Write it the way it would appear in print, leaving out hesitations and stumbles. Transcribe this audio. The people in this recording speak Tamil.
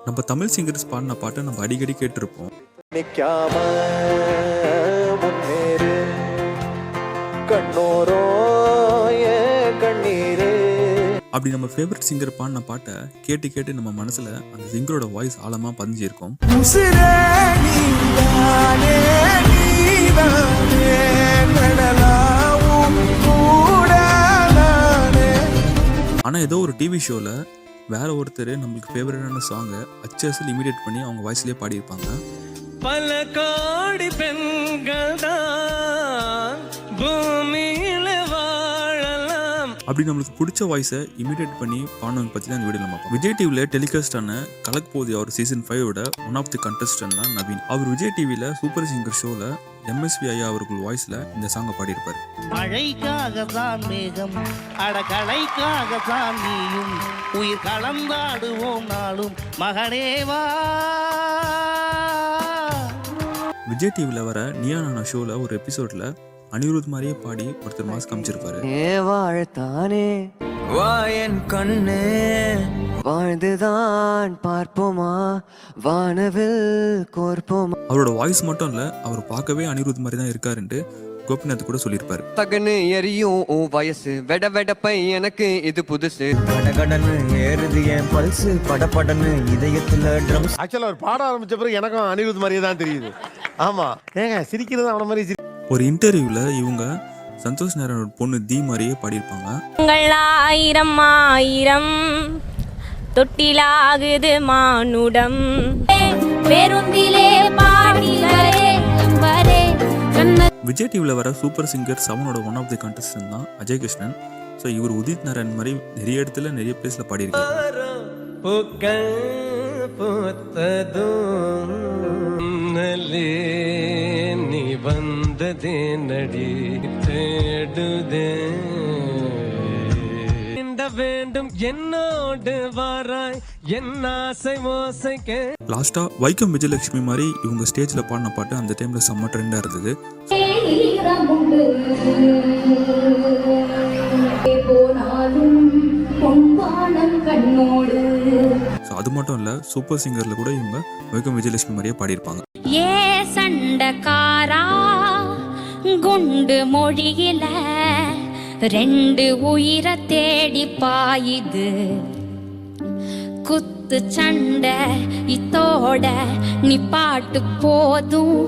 நம்ம தமிழ் சிங்கர்ஸ் பாடின பாட்டை நம்ம அடிக்கடி கேட்டிருப்போம். அப்படி நம்ம ஃபேவரட் சிங்கர் பாடின பாட்டை கேட்டு கேட்டு நம்ம மனசுல அந்த சிங்கரோட வாய்ஸ் ஆழமா பதிஞ்சிருக்கும். ஆனா ஏதோ ஒரு டிவி ஷோல வேற ஒருத்தர் நம்மளுக்கு ஃபேவரட்டான சாங்கை அச்சஸில் இமிடியேட் பண்ணி அவங்க வாய்ஸ்லேயே பாடியிருப்பாங்க. பல கோடி பெண்கள் தான் பூமியில வாழலாம் அப்படி நம்மளுக்கு பிடிச்ச வாய்ஸை இமிடியேட் பண்ணி பாடினவங்க பற்றி தான் இந்த வீடியோவில் பார்ப்போம். விஜய் டிவியில் டெலிகாஸ்ட் ஆன கலக் போதி அவர் season 5 one of the contestant தான் நவீன். அவர் விஜய் டிவியில் சூப்பர் சிங்கர் ஷோவில் எம்எஸ்வி ஐயா அவர்கள் வாய்ஸ்ல இந்த சாங்கை பாடியிருப்பார். மழைக்காக தான் மேகம் அடகலைக்காக தான் நீயும் உயிர் கலந்தாடுவோம் நாளும் மகனேவா. விஜய் டிவியில் வர நியானான ஷோல ஒரு எபிசோட்ல அனிருத் மாதிரியே பாடி ஒருத்தர் மாஸ் காமிச்சிருப்பாரு. வாழத்தானே வாயன் கண்ணு வாழ்ந்துதான் பார்ப்போமா வானவில் கோர்ப்போமா. அவரோட வாய்ஸ் மட்டும் இல்ல, அவர் பார்க்கவே அனிருத் மாதிரி தான் இருக்காருன்ட்டு கோபிநாத் கூட சொல்லியிருப்பாரு. தகன்னு எரியும் வயசு வெட வெடப்பை எனக்கு இது புதுசு கடகடன்னு ஏறுது என் பல்ஸ் படபடன்னு இதயத்துல ட்ரம்ஸ். ஆக்சுவலா அவர் பாட ஆரம்பிச்ச பிறகு எனக்கும் அனிருத் மாதிரியே தான் தெரியுது. ஆமா ஏங்க சிரிக்கிறது அவன மாதிரி. ஒரு இன்டர்வியூல இவங்க சந்தோஷ் நாராயணோட பொண்ணு தி மாதிரியே பாடியிருப்பாங்க. ஆயிரம் ஆயிரம் தொட்டிலாகுது மானுடம் பேருந்திலே பாடிலே. விஜய் டிவியில் வர super singer 7 one of the contestant தான் அஜய் கிருஷ்ணன். ஸோ இவர் உதித் நாராயண் மாதிரி நிறைய இடத்துல நிறைய பிளேஸ்ல பாடியிருக்காரு. நீ வந்ததே நடி தேடுதே வேண்டும் என்னோடு வாராய் என் ஆசை ஓசைக்கு. லாஸ்டா வைக்கம் விஜயலட்சுமி மாதிரி இவங்க ஸ்டேஜ்ல பாடின பாட்டு அந்த டைம்ல செம்ம ட்ரெண்டா இருந்தது. அது மட்டும் இல்ல, சூப்பர் சிங்கர்ல கூட இவங்க வைக்கம் விஜயலட்சுமி மாதிரியே பாடியிருப்பாங்க. ஏ சண்டக்காரா குண்டு மொழியில 2 உயிரை தேடி பாயுது குத்து சண்டை இத்தோட நீ பாட்டு போதும்